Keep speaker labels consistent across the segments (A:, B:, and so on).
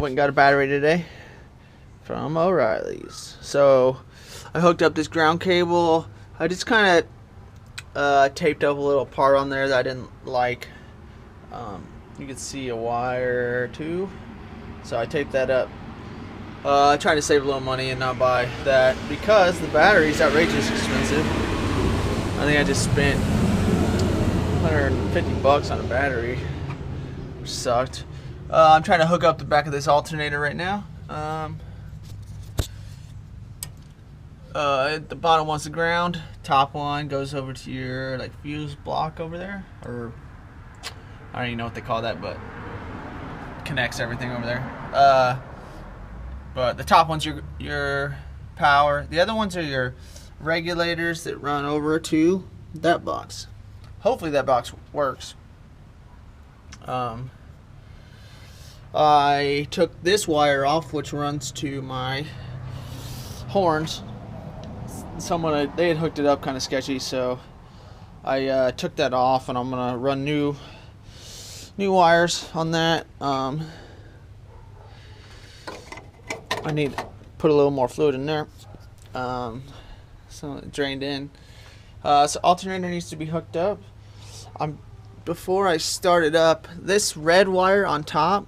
A: went and got a battery today from O'Reilly's. So I hooked up this ground cable. I just kind of taped up a little part on there that I didn't like. You can see a wire or two, so I taped that up. Trying to save a little money and not buy that because the battery is outrageous expensive. I think I just spent $150 on a battery, which sucked. I'm trying to hook up the back of this alternator right now. The bottom one's the ground, top one goes over to your like fuse block over there, or I don't even know what they call that, but connects everything over there. But the top one's your power. The other ones are your regulators that run over to that box. Hopefully that box works. I took this wire off, which runs to my horns. They had hooked it up kind of sketchy, so I took that off, and I'm gonna run new wires on that. I need to put a little more fluid in there, so it drained in. So alternator needs to be hooked up. Before I started up, this red wire on top,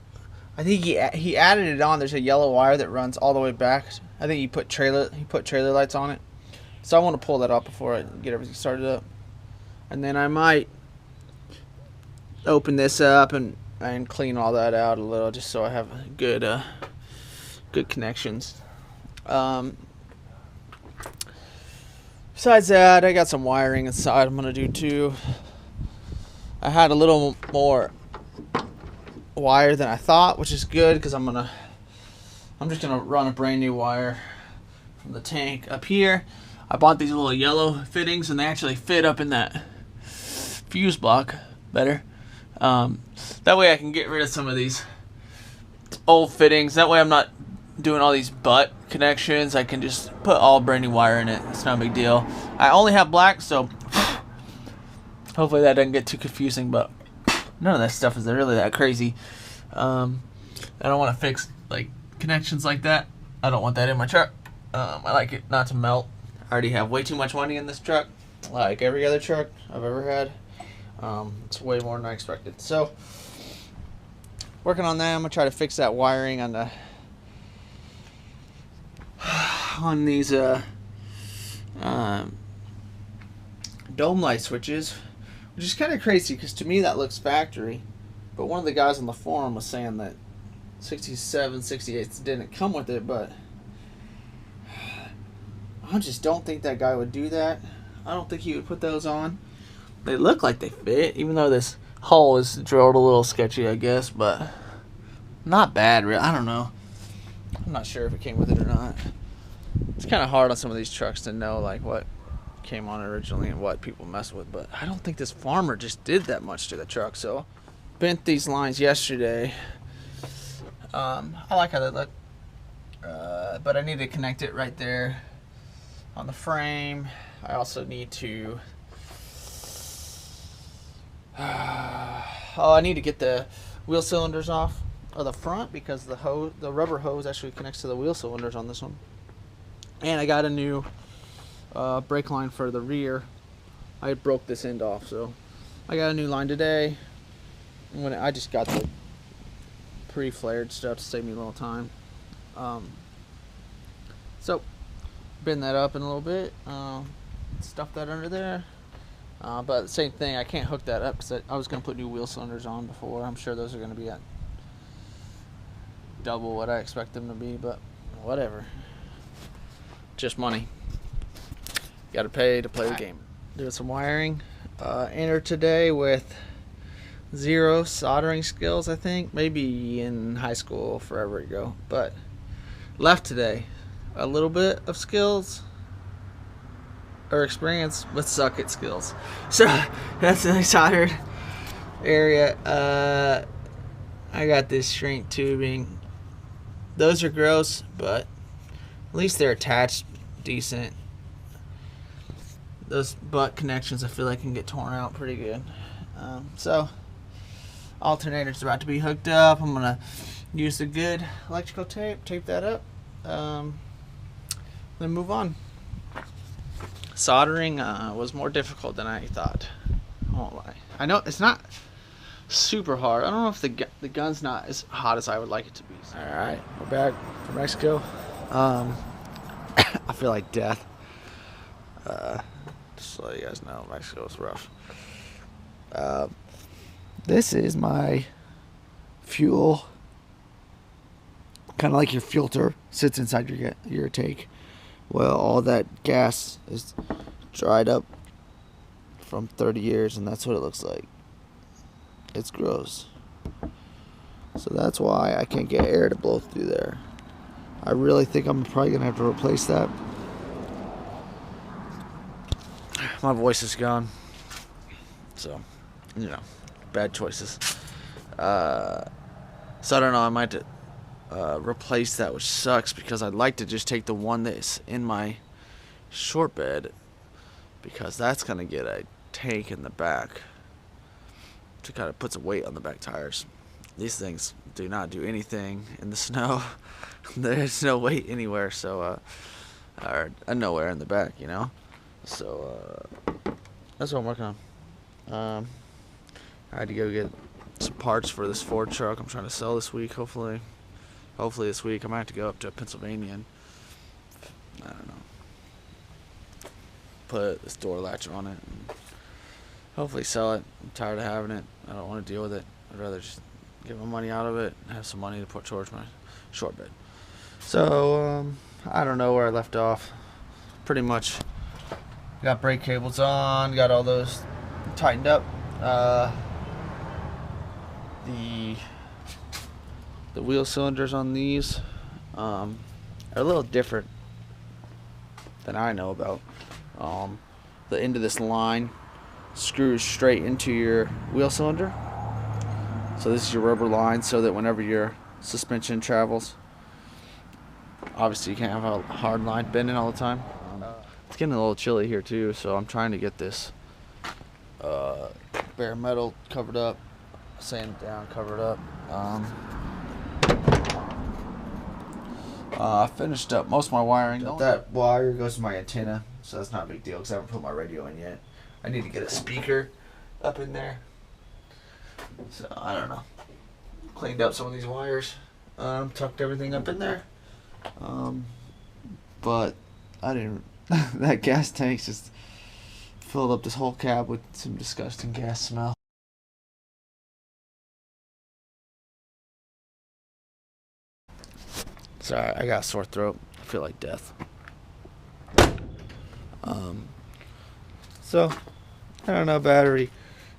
A: I think he added it on. There's a yellow wire that runs all the way back. I think he put trailer lights on it. So I want to pull that off before I get everything started up. And then I might open this up and clean all that out a little, just so I have good connections. Besides that, I got some wiring inside I'm gonna do too. I had a little more wire than I thought, which is good because I'm just gonna run a brand new wire from the tank up here. I bought these little yellow fittings, and they actually fit up in that fuse block better. That way I can get rid of some of these old fittings. That way I'm not doing all these butt connections. I can just put all brand new wire in it. It's not a big deal. I only have black, so hopefully that doesn't get too confusing, but none of that stuff is really that crazy. I don't want to fix like connections like that. I don't want that in my truck. I like it not to melt. I already have way too much money in this truck, like every other truck I've ever had. It's way more than I expected. So working on that. I'm gonna try to fix that wiring on these dome light switches, which is kind of crazy because to me that looks factory, but one of the guys on the forum was saying that 67, 68 didn't come with it, but I just don't think that guy would do that. I don't think he would put those on. They look like they fit, even though this hole is drilled a little sketchy, I guess, but not bad, really. I don't know. I'm not sure if it came with it or not. It's kind of hard on some of these trucks to know like what came on originally and what people mess with, but I don't think this farmer just did that much to the truck. So bent these lines yesterday. I like how they look, but I need to connect it right there on the frame. I also need to I need to get the wheel cylinders off of the front because the rubber hose actually connects to the wheel cylinders on this one. And I got a new brake line for the rear. I broke this end off, so I got a new line today. I just got the pre-flared stuff to save me a little time. So bend that up in a little bit, stuff that under there. But the same thing, I can't hook that up because I was going to put new wheel cylinders on before. I'm sure those are going to be at double what I expect them to be, but whatever. Just money. Got to pay to play the game. Doing some wiring. Entered today with 0 soldering skills, I think. Maybe in high school forever ago. But left today. A little bit of skills. Or experience, but suck at skills. So that's the soldered area. I got this shrink tubing. Those are gross, but at least they're attached decent. Those butt connections I feel like can get torn out pretty good. So alternator's about to be hooked up. I'm gonna use the good electrical tape, tape that up, then move on. Soldering was more difficult than I thought. I won't lie. I know it's not super hard. I don't know if the gun's not as hot as I would like it to be. All right, we're back from Mexico. I feel like death. Just so you guys know, Mexico's rough. This is my fuel. Kind of like your filter sits inside your tank. Well, all that gas is dried up from 30 years, and that's what it looks like. It's gross. So that's why I can't get air to blow through there. I really think I'm probably going to have to replace that. My voice is gone. So, you know, bad choices. So I don't know, I might replace that, which sucks because I'd like to just take the one that's in my short bed, because that's going to get a tank in the back to kind of put some weight on the back tires. These things do not do anything in the snow. There's no weight anywhere, so or nowhere in the back, you know. So that's what I'm working on. I had to go get some parts for this Ford truck I'm trying to sell this week. Hopefully this week. I might have to go up to Pennsylvania and, I don't know, put this door latch on it and hopefully sell it. I'm tired of having it. I don't want to deal with it. I'd rather just get my money out of it and have some money to put towards my short bed. So I don't know where I left off. Pretty much got brake cables on, got all those tightened up. The wheel cylinders on these are a little different than I know about. The end of this line screws straight into your wheel cylinder. So this is your rubber line, so that whenever your suspension travels, obviously you can't have a hard line bending all the time. It's getting a little chilly here too, so I'm trying to get this bare metal covered up, sand down, covered up. I finished up most of my wiring. That wire goes to my antenna, so that's not a big deal because I haven't put my radio in yet. I need to get a speaker up in there. So I don't know. Cleaned up some of these wires, tucked everything up in there. But I didn't. That gas tank just filled up this whole cab with some disgusting gas smell. Sorry, I got a sore throat. I feel like death. So I don't know, battery.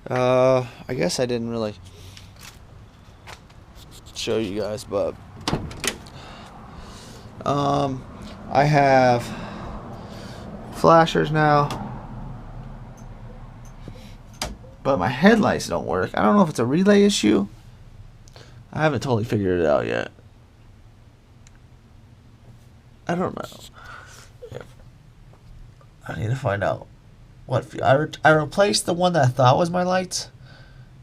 A: I guess I didn't really show you guys, but I have flashers now, but my headlights don't work. I don't know if it's a relay issue. I haven't totally figured it out yet. I don't know. I need to find out what I replaced the one that I thought was my lights,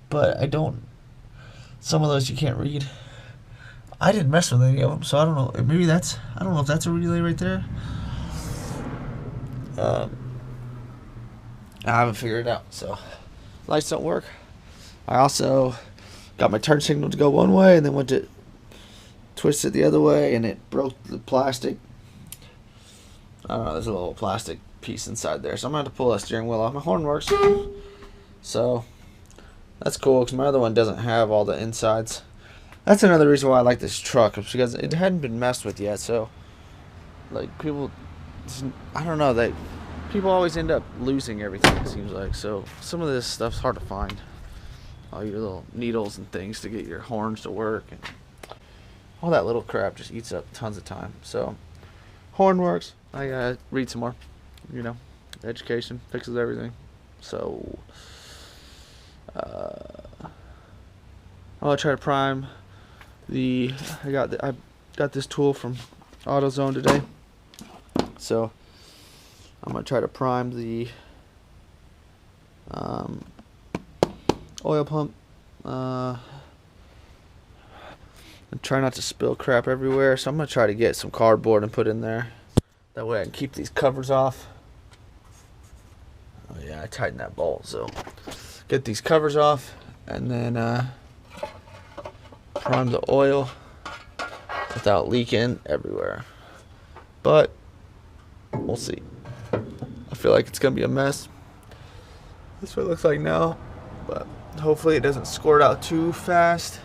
A: but I don't. Some of those you can't read. I didn't mess with any of them, so I don't know. Maybe that's. I don't know if that's a relay right there. I haven't figured it out. So lights don't work. I also got my turn signal to go one way, and then went to twist it the other way, and it broke the plastic. I don't know, there's a little plastic piece inside there, so I'm going to have to pull that steering wheel off. My horn works, so that's cool, because my other one doesn't have all the insides. That's another reason why I like this truck, because it hadn't been messed with yet, so, like, people, I don't know, people always end up losing everything, it seems like, so some of this stuff's hard to find. All your little needles and things to get your horns to work, and all that little crap just eats up tons of time, so horn works. I gotta read some more, you know, education fixes everything. So I'll try to prime I got this tool from AutoZone today, so I'm gonna try to prime the oil pump. And try not to spill crap everywhere. So I'm going to try to get some cardboard and put in there. That way I can keep these covers off. Oh yeah, I tightened that bolt. So get these covers off and then prime the oil without leaking everywhere. But we'll see. I feel like it's going to be a mess. That's what it looks like now. But hopefully it doesn't squirt out too fast.